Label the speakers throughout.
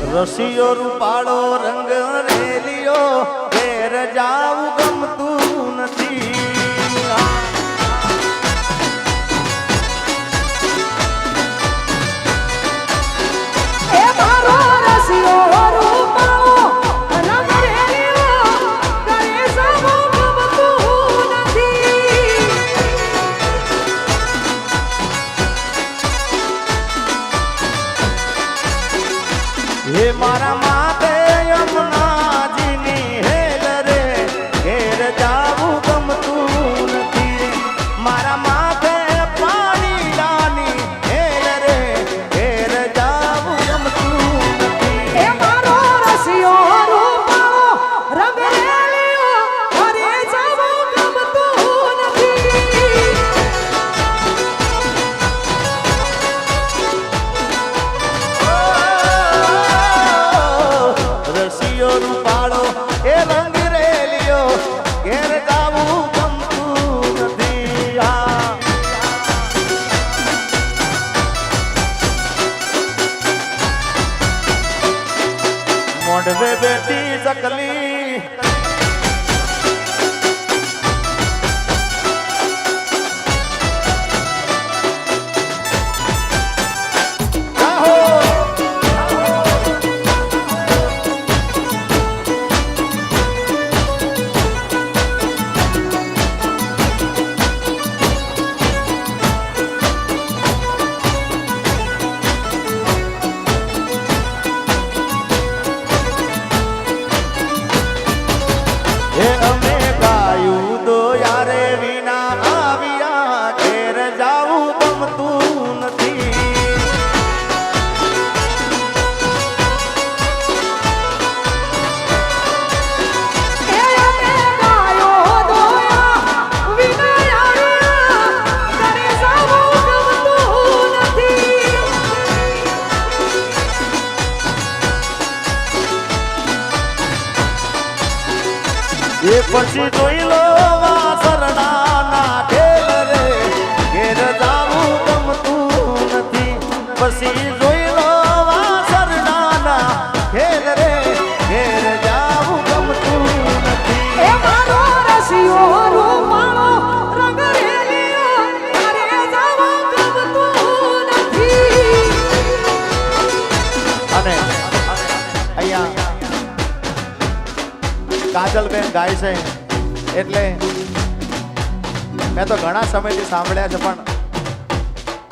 Speaker 1: રસિયો રૂપાળો રંગ રેલિયો ઘેર જાવું ગમતું નથી.
Speaker 2: એ મારો રસિયો રૂપાળો રંગ રેલિયો ઘરે જાવું ગમતું નથી.
Speaker 1: હે મારા માતે યમુનાજીની હેલ રે ઘેર જાવું ગમતું નથી. મારા માથે પાણી ડાની હેલ રે ઘેર જાવું ગમતું નથી.
Speaker 2: એ મારો રસિયો રૂપાળો રંગ રેલિયો ઘરે જાવું ગમતું નથી.
Speaker 1: રસિયો રૂપાળો એ રંગ રેલિયો ઘેર જાવું ગમતું નથી. મોઢવે બેટી ચકલી હે અમે ગાયું તો યારે વિના આવ્યા ઘેર જાવું ગમતું નથી.
Speaker 2: એ અમે ગાયો દોયા વિના આવ્યા ઘરે જાવું ગમતું નથી.
Speaker 1: એ પછી જોઈ લો વાસરણા ના ખેલ રે ઘેર જાવું ગમતું નથી. પછી જોઈ લો વાસરણા ના ખેલ રે ઘેર જાવું ગમતું નથી.
Speaker 2: એ મારો રસિયો રૂપાળો રંગ રેલિયો ઘરે જાવું ગમતું નથી.
Speaker 1: અને અહીંયા કાજલબેન ગાય છે એટલે મેં તો ઘણા સમયથી સાંભળ્યા છે, પણ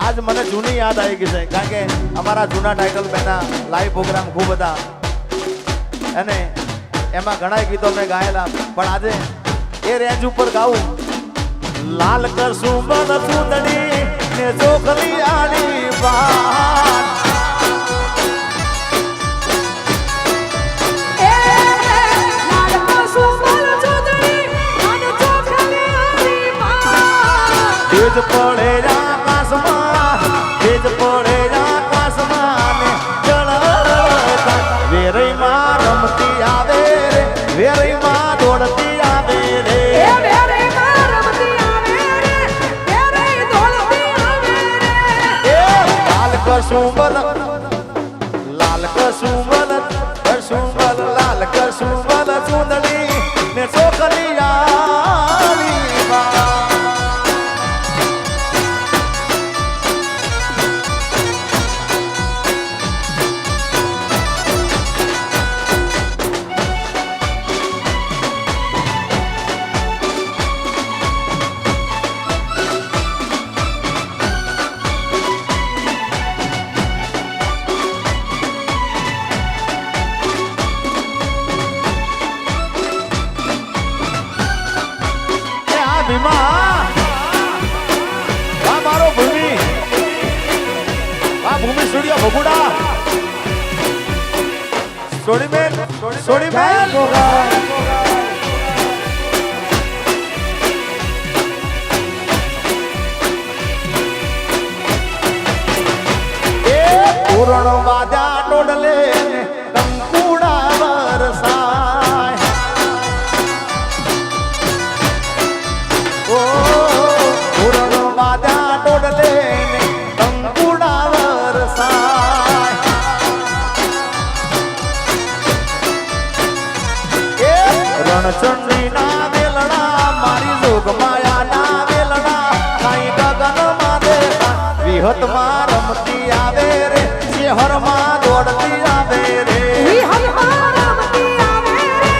Speaker 1: આજ મને જૂની યાદ આવી ગઈ છે. કારણ કે અમારા જૂના ટાઇટલ બેના લાઈવ પ્રોગ્રામ ખૂબ હતા અને એમાં ઘણા ગીતો મેં ગાયેલા, પણ આજે એ રેન્જ ઉપર ગાવું. લાલ કરશું મન સુંદડી ને ચોખલી આડી વાત તેજ પડે આકાશમાં, તેજ પડે આકાશમાં ને જળ વેરઈમાં રમતી આવે રે, વેરઈમાં દોડતી આવે રે.
Speaker 2: એ વેરઈમાં રમતી આવે રે, વેરઈ દોડતી આવે રે.
Speaker 1: એ લાલ કસુંબલ, લાલ કસુંબલ, કસુંબલ, લાલ કસુંબલ સુંદરી ને ચોખલી આલી વાત. મારો ભૂમિ સ્ટુડિયો ભગુડા સોડી બેન એ પૂરણ વાદ્યા ટોડલે કંકુડા વરસાય. ઓ પૂરણ વાદ્યા ટોડલે કંકુડા વરસાય. રણચંડીના વેલણા મારી જોગમાયાના વેલણા કાંઈ ગગનમાં દેખા વિહતમાં રમતી આવે રે શહેરમાં દોડતી આવે રે
Speaker 2: વિહતમાં રમતી આવે રે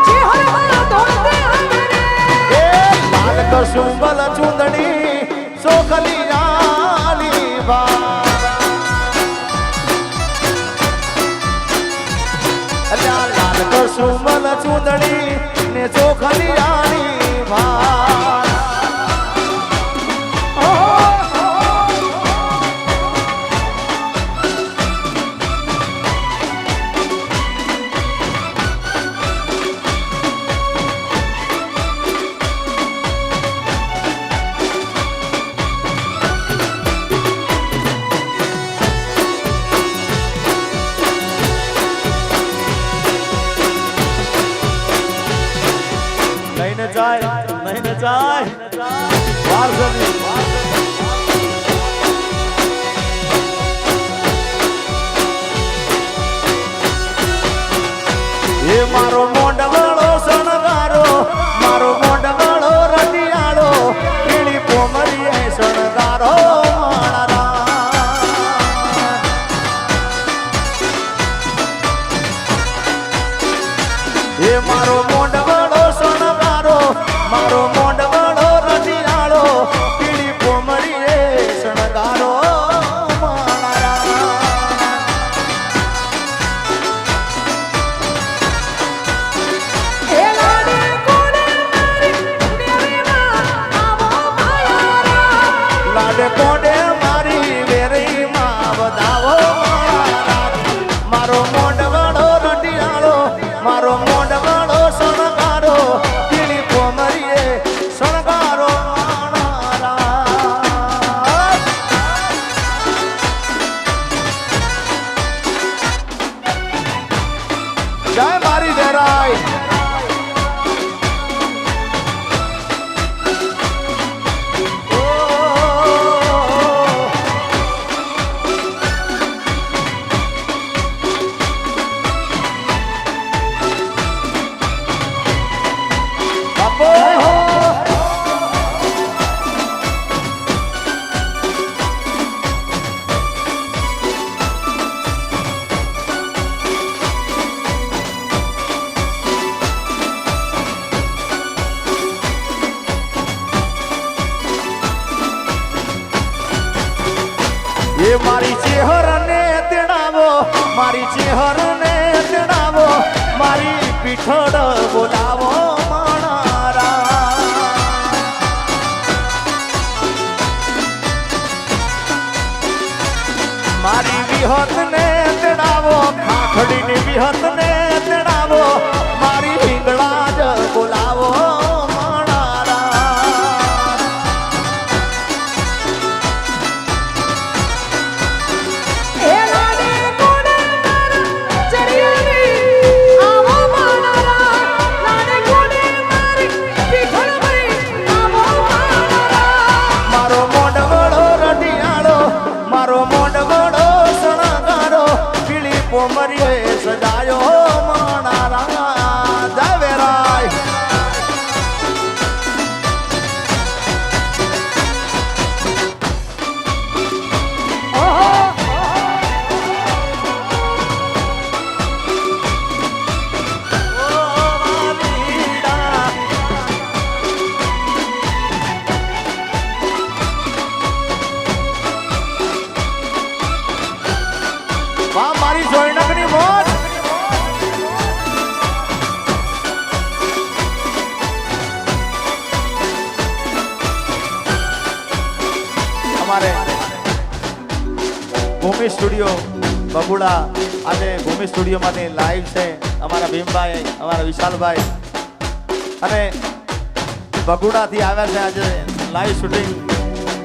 Speaker 2: શહેરમાં દોડતી આવે રે
Speaker 1: એ લાલ કસુંબલ ચૂંદડી સોખલિયાની વા અલ્યા લાલ કસુંબલ ચૂંદડી ને સોખલિયાની વા લઈને જાય વારસની એ મારો મોંડવાળો શણગારો મારો મોંડવાળો રટિયાળો પીળી પોમરીએ શણગારો એ મારો મોંડવાળો શણગારો મારો મોંડવાળો રટિયાળો પીળી પોમરીએ શણગારો કોડે મારી વેરીમાં વધાવો મારો મોંડવાળો રટિયાળો મારો મોંડવાળો શણગારો પીળી પોમરીએ શણગારો જય મારી દેરાય એ મારી ચેહરને તેડાવો મારી ચેહરને તેડાવો મારી પીઠડ બોલાવો માણારા મારી વિહતને તેડાવો ખાખડીની વિહતને તેડાવો મારી હિંગળા જ બોલાવો પોમરીએ સજાયો માણારા જાવેરાય મારી જોઈનકની મોજ અમારે ભૂમિ સ્ટુડિયો બગુડા આજે ભૂમિ સ્ટુડિયોમાંથી લાઈવ છે અમારા ભીમભાઈ અમારા વિશાલભાઈ અને બગુડાથી આવ્યા છે આજે લાઈવ શૂટિંગ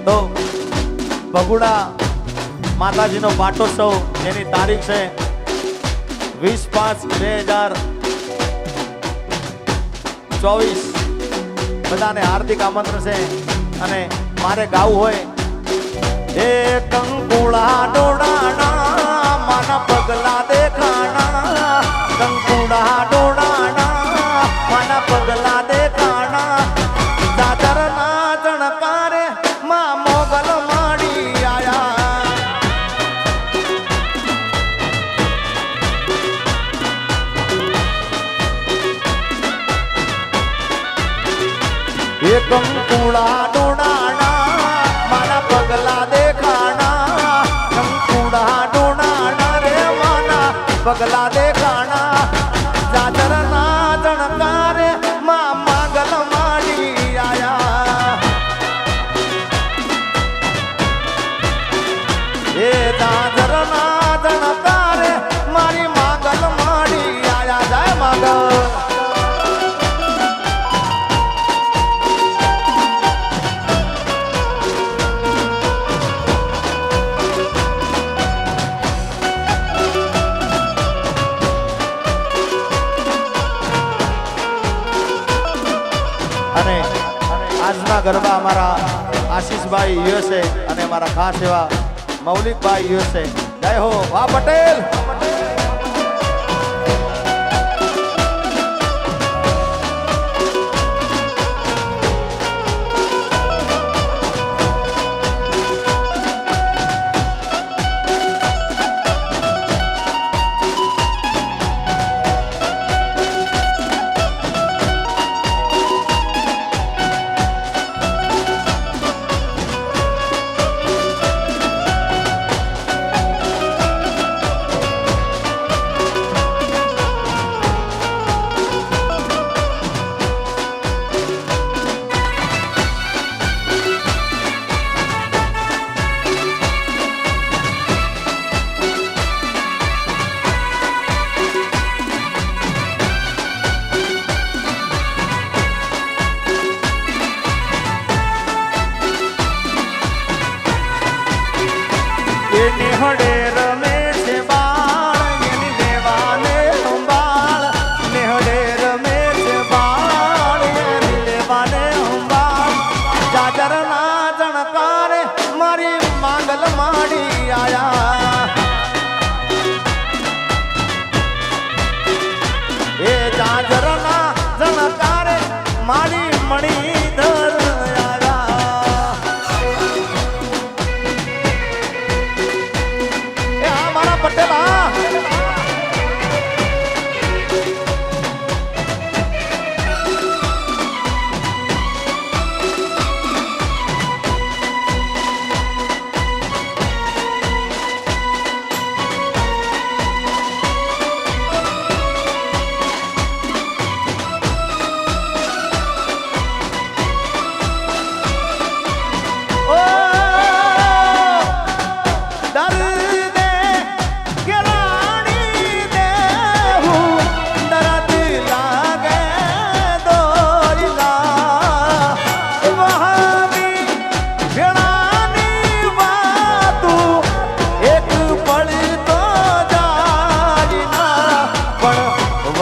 Speaker 1: તો બગુડા માતાજીનો પાટોત્સવ જેની તારીખ છે 20/5/2024 બધાને હાર્દિક આમંત્રણ છે અને મારે ગાવું હોય એ કંકુળા ડોડાણા માના પગલા દેખાણા કંકુળા ડોડાણા માના કંકુડા ડોણાના મારા પગલા દેખાણા કંકુડા ડોણાના રે માના પગલા દેખાણા જાજરના જણકારે માં માંગલ માડી આયા એ જાજરના જણકારે મારી માંગલ માડી આયા જાય માંગલ અને આજના ગરબા અમારા આશીષભાઈ યુએસએ અને અમારા ખાસ એવા મૌલિકભાઈ યુએસએ જય હો વાહ પટેલ એની હડે રમે છે બાળ એની લેવાને સંભાળ નેહડે રમે છે બાળ એની લેવાને સંભાળ જાજરના જણકારે મારી માંગલ માડી આયા એ જાજરના જણકારે મારી મણી ધર પટેલા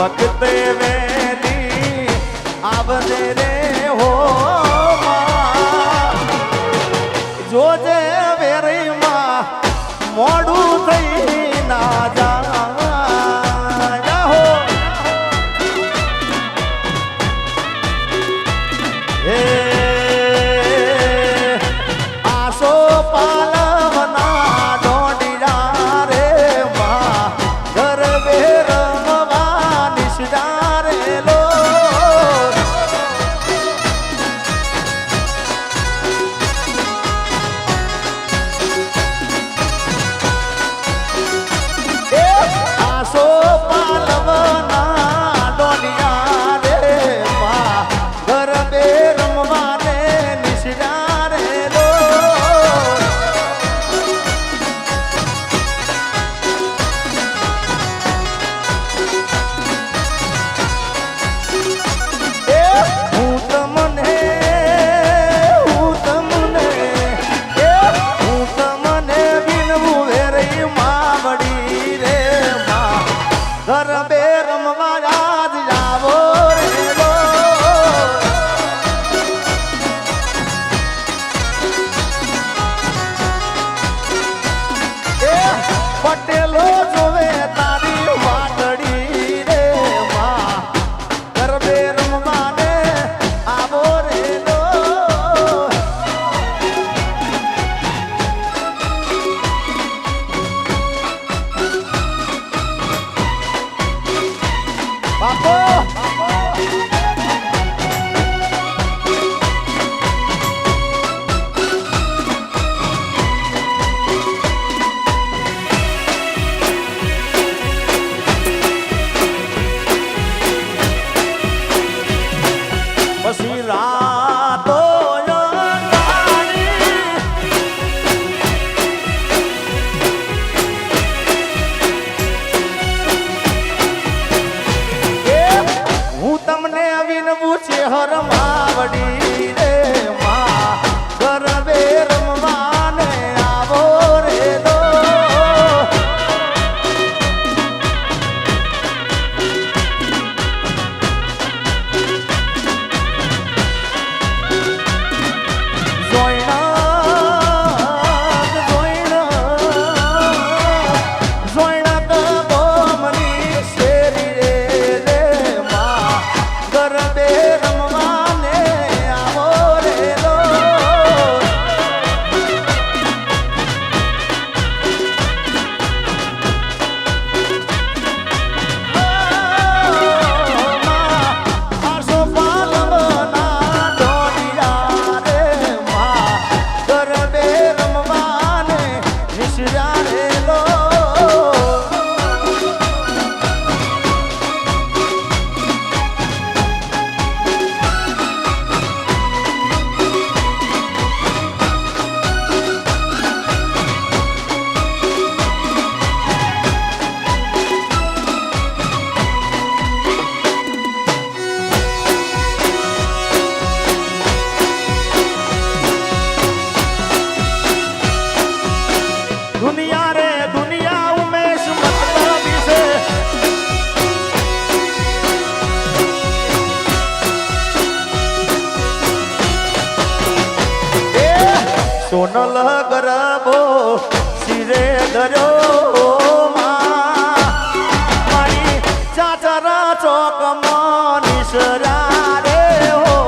Speaker 1: વખતે વેલી આવને રે હો જોજે વેરીમાં મોડું થઈ ના જા હો હે આસો પાલવના ડોડિયા રે માં ઘર બેર પૂછે હર માવડી રે માં ગરબે રમવાને આવો રે દો દુનિયા રે દુનિયા ઉમેશ મતલબી છે સોનલ ગરબો શિરે ધર્યો મારી ચાચર ચોકમાં નિસરા રે હો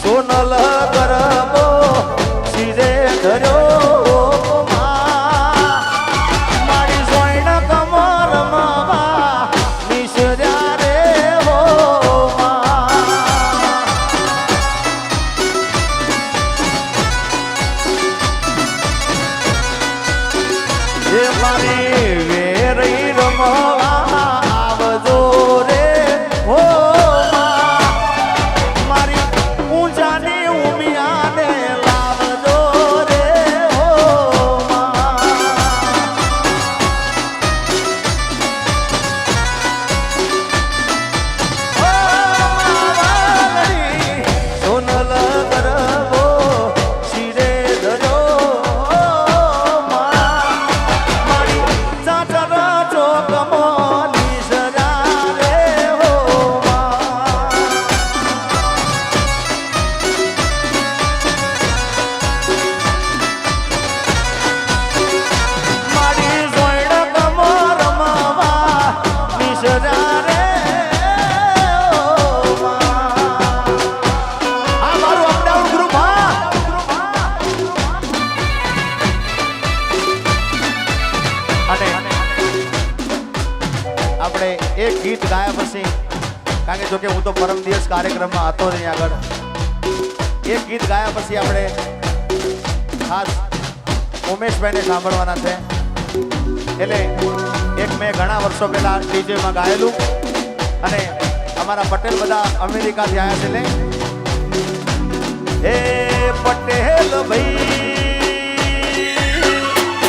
Speaker 1: સોનલ ગરબો શિરે ધર્યો મારી સોયણ કમર મવા નિસર્યા રે હો એ મારી વેરી રમવા આવજો રે હો આપણે એક ગીત ગાયા પછી કારણ કે જોકે હું તો પરમ દિવસ કાર્યક્રમમાં હતો નહીં આગળ એક ગીત ગાયા પછી આપણે ખાસ ઉમેશભાઈને સાંભળવાના છે એટલે એક મેં ઘણા વર્ષો પહેલા ડીજેમાં ગાયેલું અને અમારા પટેલ બધા અમેરિકાથી આવ્યા છે એ પટેલ ભાઈ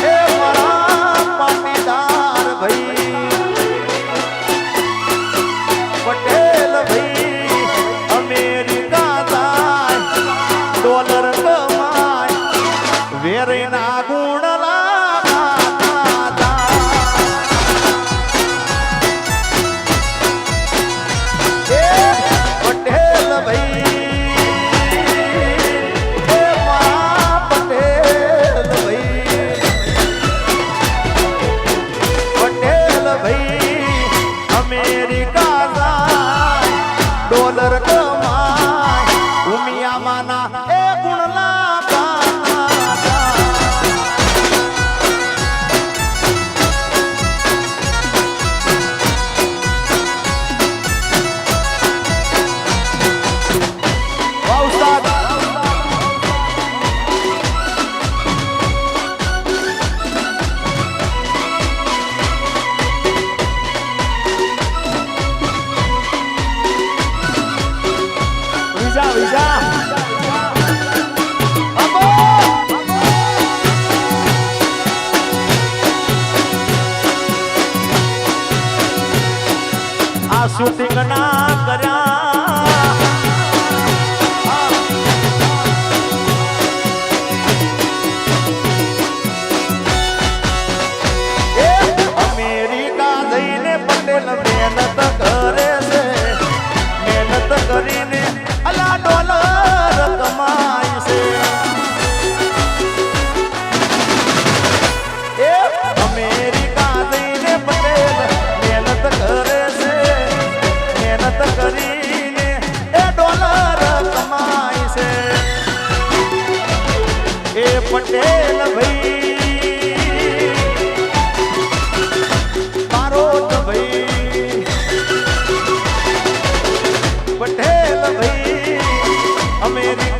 Speaker 1: એ મારા પાટીદાર ભાઈ પટેલ ભાઈ અમેરિકા જાય ડોલર કમાય વેરના ગુણ પટેલ ભાઈ પટેલ ભાઈ અમેરિકા જાય ડોલર કમાય ઉમિયામાના એ ગુણલા વિઝા પટેલ ભાઈ બારોટ ભાઈ પટેલ ભાઈ અમેરિકા